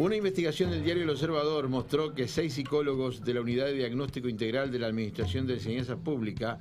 Una investigación del diario El Observador mostró que 6 psicólogos de la Unidad de Diagnóstico Integral de la Administración de Enseñanza Pública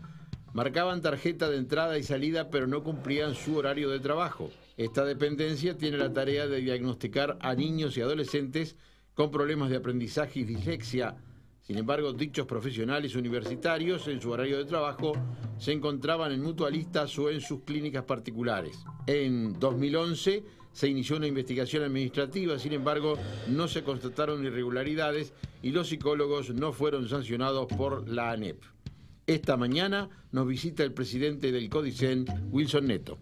marcaban tarjeta de entrada y salida, pero no cumplían su horario de trabajo. Esta dependencia tiene la tarea de diagnosticar a niños y adolescentes con problemas de aprendizaje y dislexia. Sin embargo, dichos profesionales universitarios en su horario de trabajo se encontraban en mutualistas o en sus clínicas particulares. En 2011 se inició una investigación administrativa, sin embargo, no se constataron irregularidades y los psicólogos no fueron sancionados por la ANEP. Esta mañana nos visita el presidente del CODICEN, Wilson Neto.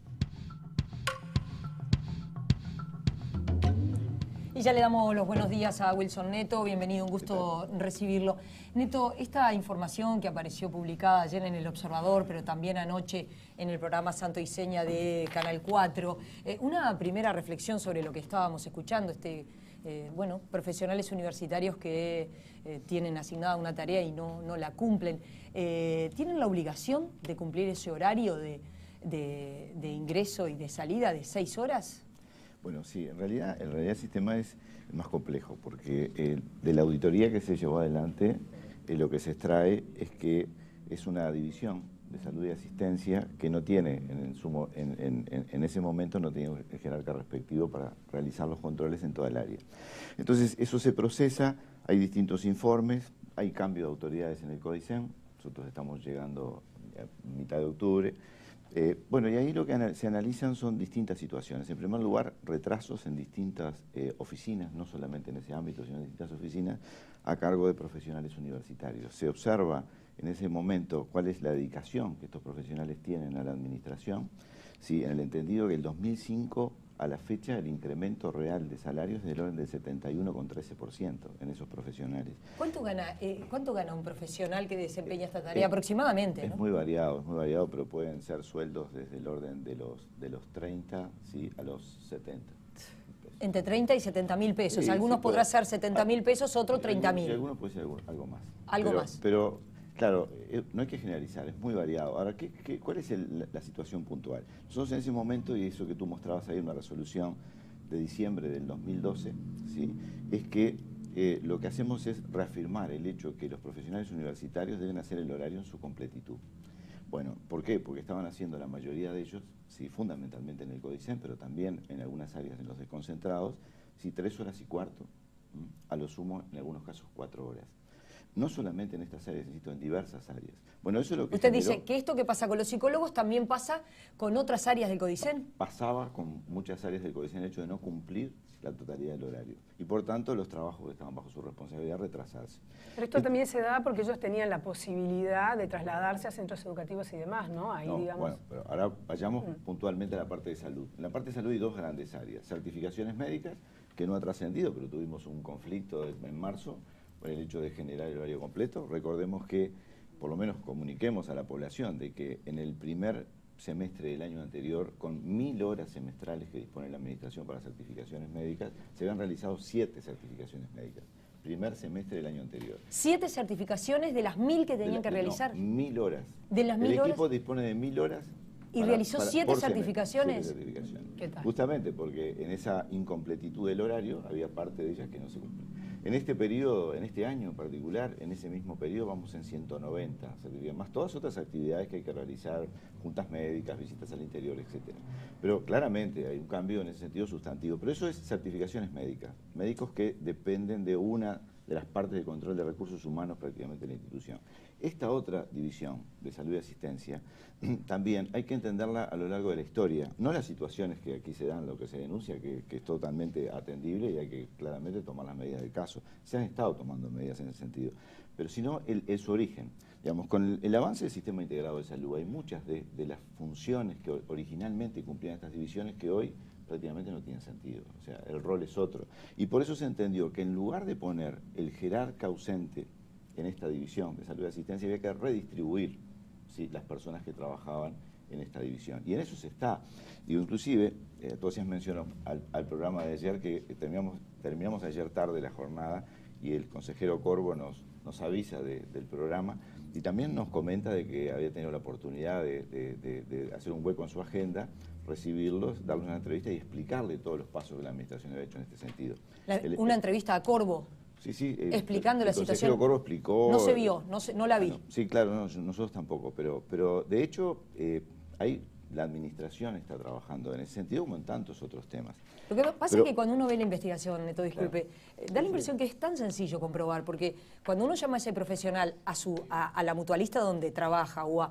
Y ya le damos los buenos días a Wilson Neto. Bienvenido, un gusto recibirlo. Neto, esta información que apareció publicada ayer en El Observador, pero también anoche en el programa Santo y Seña de Canal 4, una primera reflexión sobre lo que estábamos escuchando, profesionales universitarios que tienen asignada una tarea y no la cumplen. ¿Tienen la obligación de cumplir ese horario de ingreso y de salida de 6 horas? Bueno, sí, en realidad el sistema es más complejo, porque de la auditoría que se llevó adelante, lo que se extrae es que es una división de salud y asistencia que no tiene, en ese momento no tiene el jerarca respectivo para realizar los controles en toda el área. Entonces, eso se procesa, hay distintos informes, hay cambio de autoridades en el CODICEN, nosotros estamos llegando a mitad de octubre. Y ahí lo que se analizan son distintas situaciones. En primer lugar, retrasos en distintas oficinas, no solamente en ese ámbito, sino en distintas oficinas, a cargo de profesionales universitarios. Se observa en ese momento cuál es la dedicación que estos profesionales tienen a la administración, sí, en el entendido que el 2005 a la fecha el incremento real de salarios es del orden del 71,13% en esos profesionales. ¿Cuánto gana un profesional que desempeña esta tarea aproximadamente? Es muy variado, pero pueden ser sueldos desde el orden de los 30, ¿sí?, a los 70. Entre 30 y 70 mil pesos. Sí, algunos podrá ser 70 mil pesos, otros 30 mil. Algunos puede ser algo más. Algo más. Pero claro, no hay que generalizar, es muy variado. Ahora, ¿cuál es la situación puntual? Nosotros en ese momento, y eso que tú mostrabas ahí en una resolución de diciembre del 2012, ¿sí?, es que lo que hacemos es reafirmar el hecho que los profesionales universitarios deben hacer el horario en su completitud. Bueno, ¿por qué? Porque estaban haciendo la mayoría de ellos, sí, fundamentalmente en el CODICEN, pero también en algunas áreas en los desconcentrados, sí, 3 horas y cuarto, a lo sumo en algunos casos 4 horas. No solamente en estas áreas, insisto, en diversas áreas. Bueno, eso es lo que usted dice que esto que pasa con los psicólogos también pasa con otras áreas del CODICEN. Pasaba con muchas áreas del CODICEN el hecho de no cumplir la totalidad del horario. Y por tanto los trabajos que estaban bajo su responsabilidad retrasarse. Pero esto también se da porque ellos tenían la posibilidad de trasladarse a centros educativos y demás, ¿no? Ahí, digamos. Bueno, pero ahora vayamos puntualmente a la parte de salud. En la parte de salud hay 2 grandes áreas. Certificaciones médicas, que no ha trascendido, pero tuvimos un conflicto en marzo por el hecho de generar el horario completo. Recordemos que, por lo menos comuniquemos a la población de que en el primer semestre del año anterior, con 1000 horas semestrales que dispone la Administración para certificaciones médicas, se habían realizado 7 certificaciones médicas. Primer semestre del año anterior. 7 certificaciones de las 1000 que tenían que realizar. No, 1000 horas. De las 1000 horas. El equipo dispone de 1000 horas. ¿Y realizó 7 certificaciones? 7 certificaciones. ¿Qué tal? Justamente porque en esa incompletitud del horario había parte de ellas que no se cumplían. En este periodo, en este año en particular, en ese mismo periodo vamos en 190 certificaciones, más todas otras actividades que hay que realizar, juntas médicas, visitas al interior, etc. Pero claramente hay un cambio en ese sentido sustantivo. Pero eso es certificaciones médicas, médicos que dependen de una de las partes de control de recursos humanos prácticamente en la institución. Esta otra división de salud y asistencia también hay que entenderla a lo largo de la historia, no las situaciones que aquí se dan, lo que se denuncia, que es totalmente atendible y hay que claramente tomar las medidas del caso. Se han estado tomando medidas en ese sentido, pero sino su origen. Digamos, con el avance del sistema integrado de salud hay muchas de las funciones que originalmente cumplían estas divisiones que hoy prácticamente no tienen sentido, o sea, el rol es otro. Y por eso se entendió que en lugar de poner el jerarca ausente en esta división de salud y asistencia, había que redistribuir, ¿sí?, las personas que trabajaban en esta división. Y en eso se está. Digo, inclusive, tú hacías mención al programa de ayer, que terminamos ayer tarde la jornada, y el consejero Corvo nos avisa del programa, Y también nos comenta de que había tenido la oportunidad de hacer un hueco en su agenda, recibirlos, darles una entrevista y explicarle todos los pasos que la administración había hecho en este sentido. Una entrevista a Corvo. Sí, sí. Explicando la situación. El consejero Corvo explicó... No se vio, no la vi. No, sí, claro, no, nosotros tampoco, pero de hecho la administración está trabajando en ese sentido como en tantos otros temas. Lo que pasa es que cuando uno ve la investigación, Neto, disculpe, da la impresión que es tan sencillo comprobar, porque cuando uno llama a ese profesional a la mutualista donde trabaja o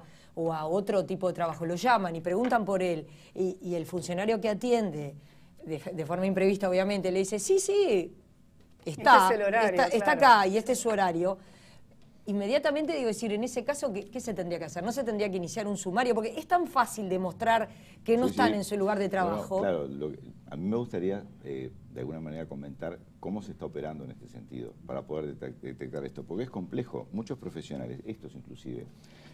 a otro tipo de trabajo, lo llaman y preguntan por él, y el funcionario que atiende, de forma imprevista obviamente, le dice, sí, está, Este es el horario, está claro. acá y este es su horario. Inmediatamente digo, decir, en ese caso, ¿qué se tendría que hacer? ¿No se tendría que iniciar un sumario? Porque es tan fácil demostrar que no están en su lugar de trabajo. Claro, a mí me gustaría, de alguna manera, comentar cómo se está operando en este sentido para poder detectar esto, porque es complejo. Muchos profesionales, estos inclusive,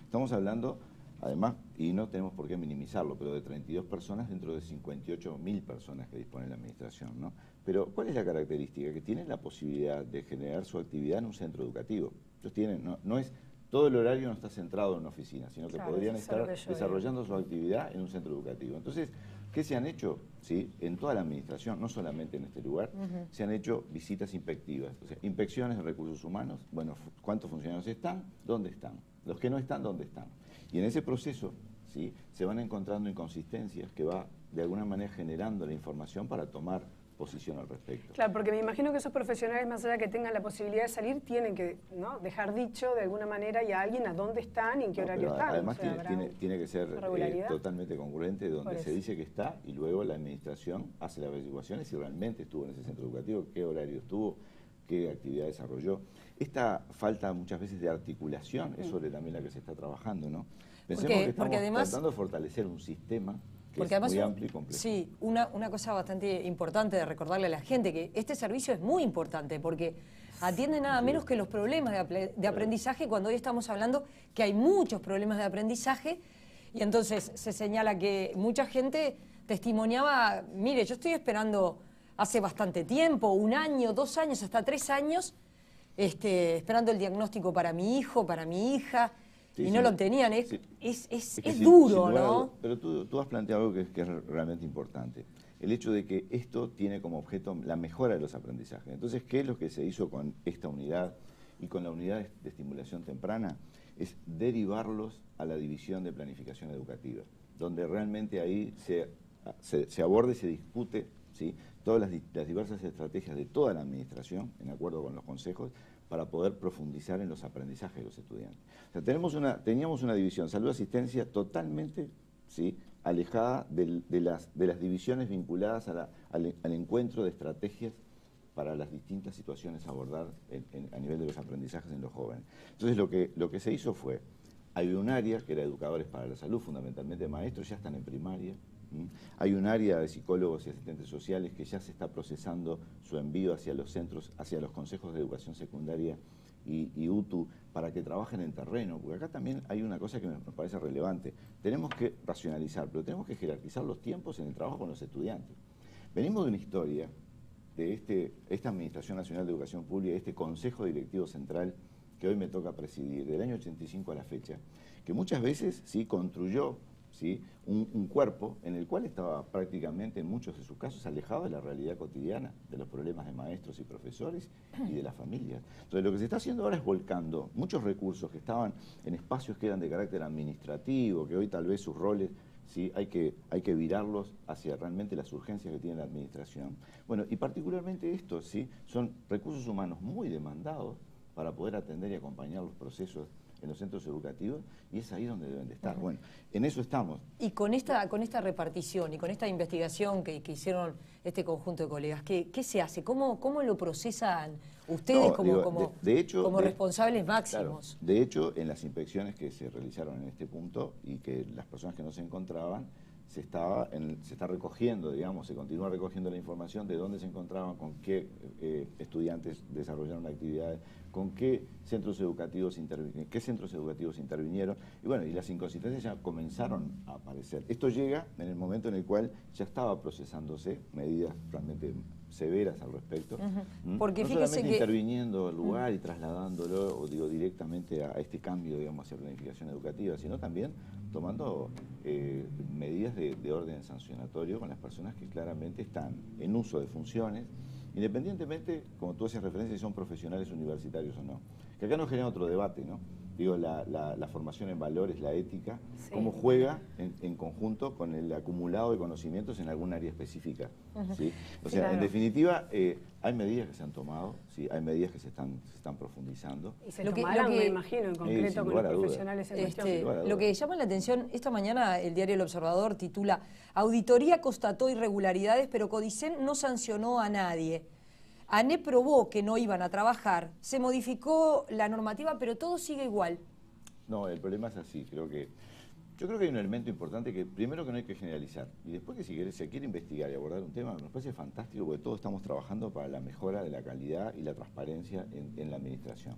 estamos hablando, además, y no tenemos por qué minimizarlo, pero de 32 personas dentro de 58.000 personas que dispone la administración, ¿no? Pero, ¿cuál es la característica? Que tienen la posibilidad de generar su actividad en un centro educativo. Ellos tienen, no es, todo el horario no está centrado en una oficina, sino que podrían estar desarrollando su actividad en un centro educativo. Entonces, ¿qué se han hecho? ¿Sí? En toda la administración, no solamente en este lugar, se han hecho visitas inspectivas, o sea, inspecciones de recursos humanos. Bueno, ¿cuántos funcionarios están? ¿Dónde están? Los que no están, ¿dónde están? Y en ese proceso, ¿sí?, se van encontrando inconsistencias que va de alguna manera generando la información para tomar posición al respecto. Claro, porque me imagino que esos profesionales, más allá que tengan la posibilidad de salir, tienen que, ¿no?, dejar dicho de alguna manera y a alguien a dónde están y en qué horario están. Además, o sea, tiene que ser totalmente congruente donde se dice que está y luego la administración hace las averiguaciones si realmente estuvo en ese centro educativo, qué horario estuvo, qué actividad desarrolló. Esta falta muchas veces de articulación es sobre también la que se está trabajando, ¿no? Pensemos que estamos tratando de fortalecer un sistema que es muy amplio y complejo. Sí, una cosa bastante importante de recordarle a la gente, que este servicio es muy importante porque atiende nada menos que los problemas de aprendizaje, cuando hoy estamos hablando que hay muchos problemas de aprendizaje, y entonces se señala que mucha gente testimoniaba, mire, yo estoy esperando hace bastante tiempo, 1 año, 2 años, hasta 3 años, esperando el diagnóstico para mi hijo, para mi hija, y no lo obtenían. Es duro, ¿no? Pero tú has planteado algo que es realmente importante. El hecho de que esto tiene como objeto la mejora de los aprendizajes. Entonces, ¿qué es lo que se hizo con esta unidad y con la unidad de estimulación temprana? Es derivarlos a la división de planificación educativa, donde realmente ahí se aborda y se discute, ¿sí?, todas las diversas estrategias de toda la administración, en acuerdo con los consejos, para poder profundizar en los aprendizajes de los estudiantes. O sea, teníamos una división salud-asistencia totalmente, ¿sí?, alejada de las divisiones vinculadas al encuentro de estrategias para las distintas situaciones a abordar a nivel de los aprendizajes en los jóvenes. Entonces, lo que se hizo fue, hay un área que era educadores para la salud, fundamentalmente maestros, ya están en primaria. Hay un área de psicólogos y asistentes sociales que ya se está procesando su envío hacia los centros, hacia los consejos de educación secundaria y UTU, para que trabajen en terreno, porque acá también hay una cosa que me parece relevante. Tenemos que racionalizar, pero tenemos que jerarquizar los tiempos en el trabajo con los estudiantes. Venimos de una historia de esta Administración Nacional de Educación Pública, este Consejo Directivo Central que hoy me toca presidir, del año 85 a la fecha, que muchas veces sí construyó, ¿sí?, un cuerpo en el cual estaba prácticamente en muchos de sus casos alejado de la realidad cotidiana, de los problemas de maestros y profesores y de las familias. Entonces, lo que se está haciendo ahora es volcando muchos recursos que estaban en espacios que eran de carácter administrativo, que hoy tal vez sus roles, ¿sí?, hay que virarlos hacia realmente las urgencias que tiene la administración. Bueno, y particularmente estos, ¿sí?, son recursos humanos muy demandados para poder atender y acompañar los procesos en los centros educativos, y es ahí donde deben de estar. Bueno, en eso estamos. Y con esta repartición y con esta investigación que hicieron este conjunto de colegas, ¿qué se hace? ¿Cómo lo procesan ustedes como responsables máximos? Claro, de hecho, en las inspecciones que se realizaron en este punto y que las personas que no se encontraban, se está recogiendo, digamos, se continúa recogiendo la información de dónde se encontraban, con qué estudiantes desarrollaron actividades, con qué centros educativos intervinieron, y bueno, y las inconsistencias ya comenzaron a aparecer. Esto llega en el momento en el cual ya estaba procesándose medidas realmente severas al respecto. Porque no fíjese solamente que interviniendo el lugar y trasladándolo, o digo, directamente a este cambio, digamos, hacia planificación educativa, sino también tomando medidas de orden sancionatorio con las personas que claramente están en uso de funciones, independientemente, como tú hacías referencia, si son profesionales universitarios o no. Que acá nos genera otro debate, ¿no? Digo, la formación en valores, la ética, Sí. cómo juega en conjunto con el acumulado de conocimientos en algún área específica. ¿Sí? O sea, Claro. en definitiva, hay medidas que se han tomado, ¿sí? Hay medidas que se están profundizando. Y se Lo que- tomarán, lo que- me imagino, en concreto sin con lugar los a dudas. profesionales en cuestión. Sin lugar a Lo dudas. que llama la atención, esta mañana el diario El Observador titula "Auditoría constató irregularidades, pero Codicen no sancionó a nadie". ANEP probó que no iban a trabajar, se modificó la normativa, pero todo sigue igual. No, el problema es así, yo creo que hay un elemento importante que primero que no hay que generalizar y después que si se quiere investigar y abordar un tema, nos parece fantástico porque todos estamos trabajando para la mejora de la calidad y la transparencia en la administración.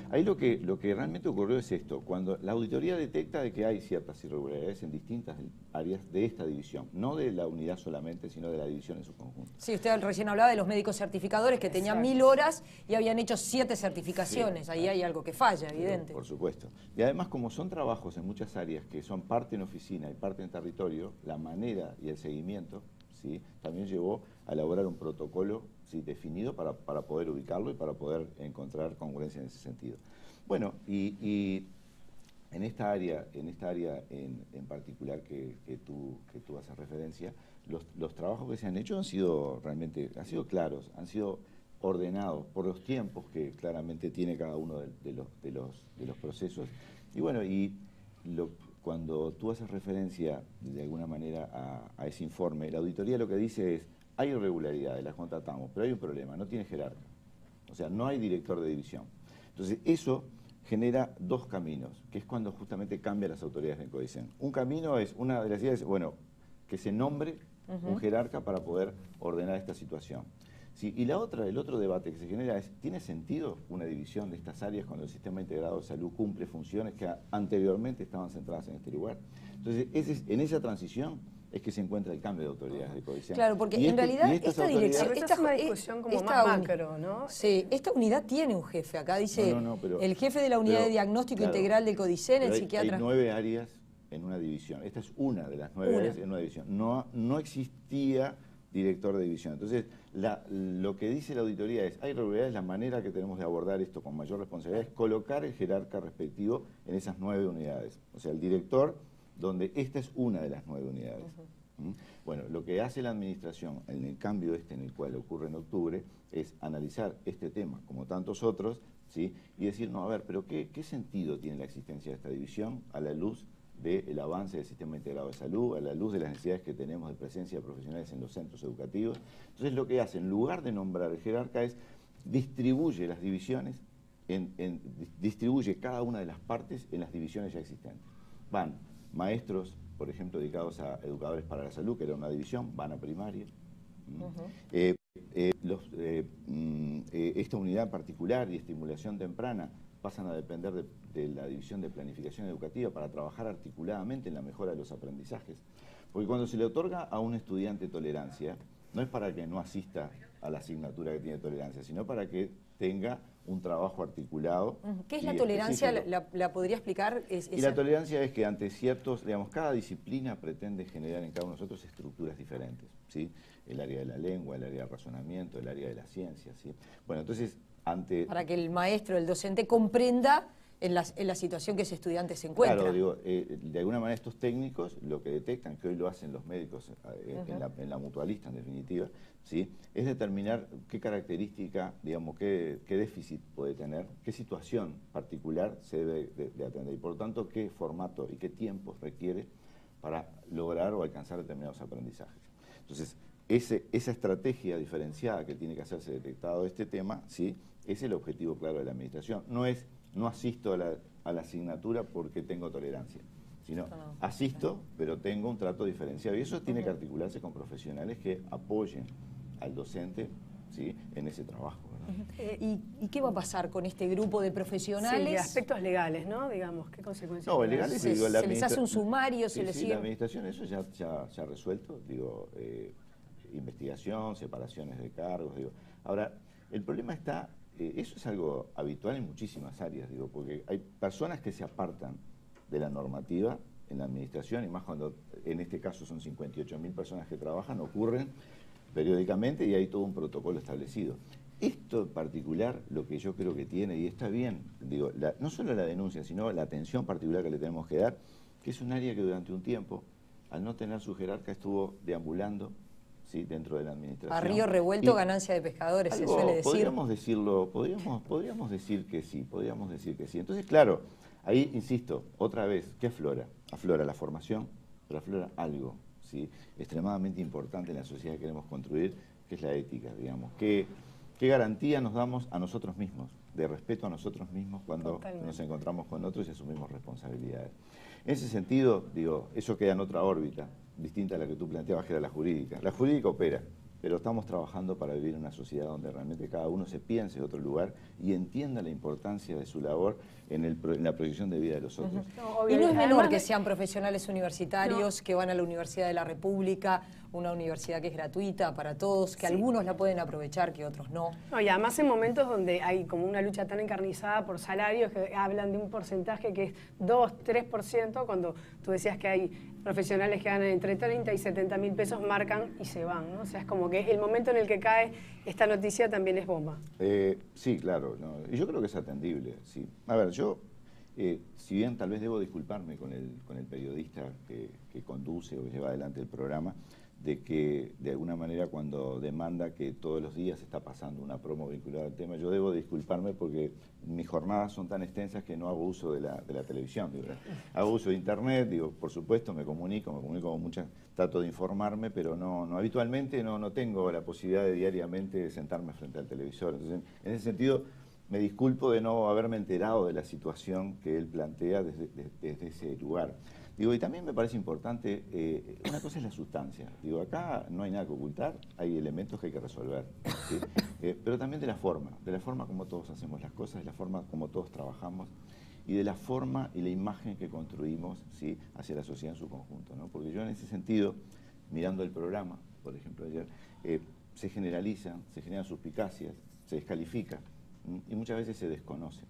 Ahí lo que realmente ocurrió es esto, cuando la auditoría detecta de que hay ciertas irregularidades en distintas áreas de esta división, no de la unidad solamente, sino de la división en su conjunto. Sí, usted recién hablaba de los médicos certificadores que tenían 1000 horas y habían hecho 7 certificaciones. Sí. Ahí hay algo que falla, evidente. Por supuesto. Y además, como son trabajos en muchas áreas que son parte en oficina y parte en territorio, la manera y el seguimiento, ¿sí?, también llevó a elaborar un protocolo, ¿sí?, definido para poder ubicarlo y para poder encontrar congruencia en ese sentido. Bueno, y en esta área en particular que tú haces referencia, los trabajos que se han hecho han sido claros, han sido ordenados por los tiempos que claramente tiene cada uno de los procesos. Y bueno, cuando tú haces referencia de alguna manera a ese informe, la auditoría lo que dice es, hay irregularidades, las constatamos, pero hay un problema, no tiene jerarca. O sea, no hay director de división. Entonces, eso genera dos caminos, que es cuando justamente cambian las autoridades del Codicen. Un camino es, una de las ideas es, bueno, que se nombre un jerarca para poder ordenar esta situación. Sí, y el otro debate que se genera es, ¿tiene sentido una división de estas áreas cuando el sistema integrado de salud cumple funciones que anteriormente estaban centradas en este lugar? Entonces, en esa transición es que se encuentra el cambio de autoridades de Codicen. Claro, porque en realidad esta dirección... Esta es una discusión como más macro, ¿no? Sí, esta unidad tiene un jefe. Acá dice pero, el jefe de la unidad de diagnóstico integral del Codicen, el psiquiatra. Hay 9 áreas en una división. Esta es una de las 9 áreas en una división. No existía director de división. Entonces, lo que dice la auditoría es, hay irregularidades, la manera que tenemos de abordar esto con mayor responsabilidad es colocar el jerarca respectivo en esas 9 unidades. O sea, el director, donde esta es una de las 9 unidades. Bueno, lo que hace la administración en el cambio en el cual ocurre en octubre, es analizar este tema, como tantos otros, ¿sí?, y decir, no, a ver, pero ¿qué sentido tiene la existencia de esta división a la luz del avance del sistema integrado de salud, a la luz de las necesidades que tenemos de presencia de profesionales en los centros educativos? Entonces, lo que hace, en lugar de nombrar el jerarca, es distribuye las divisiones, distribuye cada una de las partes en las divisiones ya existentes. Van maestros, por ejemplo, dedicados a educadores para la salud, que era una división, van a primaria. Esta unidad en particular y estimulación temprana pasan a depender de la división de planificación educativa para trabajar articuladamente en la mejora de los aprendizajes. Porque cuando se le otorga a un estudiante tolerancia, no es para que no asista a la asignatura que tiene tolerancia, sino para que tenga un trabajo articulado. ¿Qué es la tolerancia? Específico. ¿La podría explicar? Y la tolerancia es que ante ciertos, digamos, cada disciplina pretende generar en cada uno de nosotros estructuras diferentes, ¿sí? El área de la lengua, el área del razonamiento, el área de la ciencia, ¿sí? Bueno, entonces, para que el maestro, el docente, comprenda en la situación que ese estudiante se encuentra. Claro, digo, de alguna manera estos técnicos lo que detectan, que hoy lo hacen los médicos en la mutualista en definitiva, ¿sí?, es determinar qué característica, digamos, qué déficit puede tener, qué situación particular se debe de atender y por lo tanto qué formato y qué tiempos requiere para lograr o alcanzar determinados aprendizajes. Entonces, esa estrategia diferenciada que tiene que hacerse detectado este tema, ¿sí?, es el objetivo claro de la administración. No asisto a la asignatura porque tengo tolerancia, sino asisto, pero tengo un trato diferenciado. Y eso tiene que articularse con profesionales que apoyen al docente, ¿sí?, en ese trabajo, ¿verdad? ¿Y qué va a pasar con este grupo de profesionales? Sí, de aspectos legales, ¿no? Digamos, ¿qué consecuencias? No, legales, Se, digo, se les hace un sumario, sí, se les sí, sigue... la administración eso ya se ha resuelto, digo, investigación, separaciones de cargos, digo. Ahora, el problema está, eso es algo habitual en muchísimas áreas, digo, porque hay personas que se apartan de la normativa en la administración, y más cuando en este caso son 58.000 personas que trabajan, ocurren periódicamente y hay todo un protocolo establecido. Esto en particular, lo que yo creo que tiene, y está bien, digo, no solo la denuncia, sino la atención particular que le tenemos que dar, que es un área que durante un tiempo, al no tener su jerarca, estuvo deambulando, ¿sí?, dentro de la administración. A río revuelto, ganancia de pescadores, se suele decir. Podríamos decirlo, podríamos decir que sí, podríamos decir que sí. Entonces, claro, ahí, insisto, otra vez, ¿qué aflora? Aflora la formación, pero aflora algo, ¿sí?, extremadamente importante en la sociedad que queremos construir, que es la ética, digamos. ¿Qué garantía nos damos a nosotros mismos, de respeto a nosotros mismos cuando Totalmente. nos encontramos con otros y asumimos responsabilidades? En ese sentido, digo, eso queda en otra órbita, distinta a la que tú planteabas, que era la jurídica. La jurídica opera, pero estamos trabajando para vivir en una sociedad donde realmente cada uno se piense en otro lugar y entienda la importancia de su labor en la proyección de vida de los otros. Y no es menor Además que sean profesionales universitarios, No. que van a la Universidad de la República, una universidad que es gratuita para todos, que algunos la pueden aprovechar, que otros no. No, y además en momentos donde hay como una lucha tan encarnizada por salarios que hablan de un porcentaje que es 2-3%, cuando tú decías que hay profesionales que ganan entre 30 y 70.000 pesos, marcan y se van, ¿no? O sea, es como que el momento en el que cae esta noticia también es bomba. Sí, claro, no, y yo creo que es atendible, sí. A ver, yo, si bien tal vez debo disculparme con el periodista que conduce o que lleva adelante el programa, de que de alguna manera cuando demanda que todos los días está pasando una promo vinculada al tema, yo debo disculparme porque mis jornadas son tan extensas que no hago uso de la televisión, digo, hago uso de internet, digo, por supuesto me comunico con muchas, trato de informarme, pero no habitualmente no tengo la posibilidad de diariamente sentarme frente al televisor. Entonces, en ese sentido, me disculpo de no haberme enterado de la situación que él plantea desde ese lugar. Digo, y también me parece importante, una cosa es la sustancia. Digo, acá no hay nada que ocultar, hay elementos que hay que resolver, ¿sí? Pero también de la forma como todos hacemos las cosas, de la forma como todos trabajamos y de la forma y la imagen que construimos, ¿sí?, hacia la sociedad en su conjunto, ¿no? Porque yo en ese sentido, mirando el programa, por ejemplo ayer, se generalizan, se generan suspicacias, se descalifica y muchas veces se desconoce.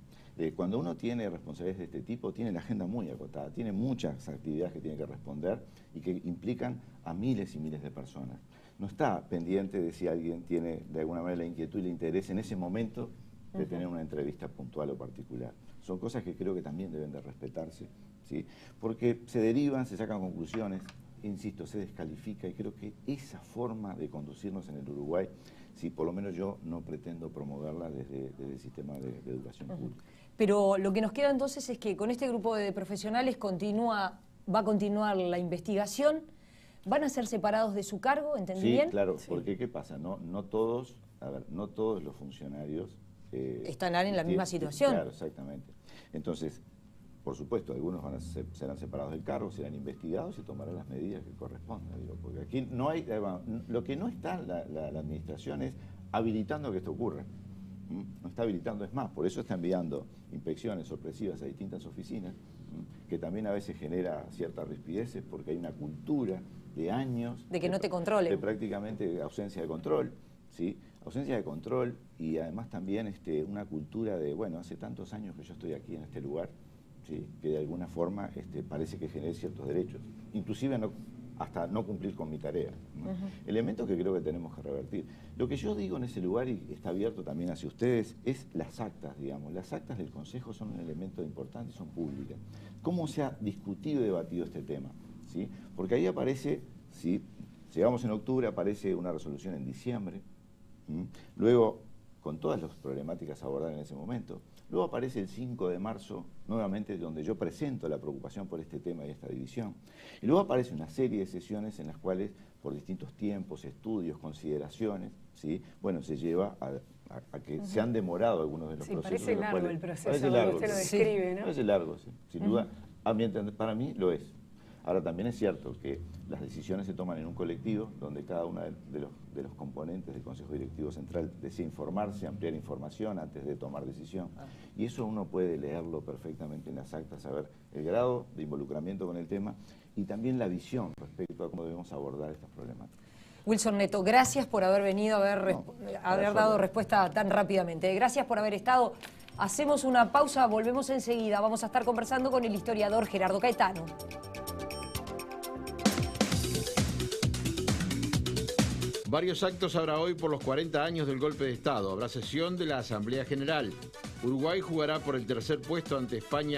Cuando uno tiene responsabilidades de este tipo, tiene la agenda muy acotada, tiene muchas actividades que tiene que responder y que implican a miles y miles de personas. No está pendiente de si alguien tiene de alguna manera la inquietud y el interés en ese momento de tener una entrevista puntual o particular. Son cosas que creo que también deben de respetarse, ¿sí?, porque se derivan, se sacan conclusiones, insisto, se descalifica, y creo que esa forma de conducirnos en el Uruguay, sí, por lo menos yo no pretendo promoverla desde el sistema de educación pública. Pero lo que nos queda entonces es que con este grupo de profesionales va a continuar la investigación, van a ser separados de su cargo, ¿entendí bien? Sí, claro, porque ¿qué pasa? No todos los funcionarios estarán en la misma situación. Claro, exactamente. Entonces, por supuesto, algunos serán separados del cargo, serán investigados y se tomarán las medidas que correspondan. Digo, porque aquí no hay, lo que no está la administración es habilitando que esto ocurra. No está habilitando, es más, por eso está enviando inspecciones sorpresivas a distintas oficinas, que también a veces genera ciertas rispideces porque hay una cultura de años de que no te controlen, de prácticamente ausencia de control, ¿sí? Ausencia de control y además también una cultura de, bueno, hace tantos años que yo estoy aquí en este lugar, ¿sí?, que de alguna forma parece que genere ciertos derechos, inclusive hasta no cumplir con mi tarea, ¿no? Elementos que creo que tenemos que revertir. Lo que yo digo en ese lugar, y está abierto también hacia ustedes, es las actas, digamos. Las actas del Consejo son un elemento importante y son públicas. ¿Cómo se ha discutido y debatido este tema? ¿Sí? Porque ahí aparece, ¿sí?, llegamos en octubre, aparece una resolución en diciembre, luego, con todas las problemáticas abordadas en ese momento, luego aparece el 5 de marzo, nuevamente donde yo presento la preocupación por este tema y esta división. Y luego aparece una serie de sesiones en las cuales, por distintos tiempos, estudios, consideraciones, ¿sí?, bueno, se lleva a que se han demorado algunos de los procesos. Parece largo el proceso, parece largo, usted lo describe, ¿no? Parece largo, sí, sin duda. Para mí lo es. Ahora, también es cierto que las decisiones se toman en un colectivo donde cada uno de los componentes del Consejo Directivo Central desea informarse, ampliar información antes de tomar decisión. Y eso uno puede leerlo perfectamente en las actas, saber el grado de involucramiento con el tema y también la visión respecto a cómo debemos abordar estas problemáticas. Wilson Neto, gracias por haber venido, haber dado respuesta tan rápidamente. Gracias por haber estado. Hacemos una pausa, volvemos enseguida. Vamos a estar conversando con el historiador Gerardo Caetano. Varios actos habrá hoy por los 40 años del golpe de Estado. Habrá sesión de la Asamblea General. Uruguay jugará por el tercer puesto ante España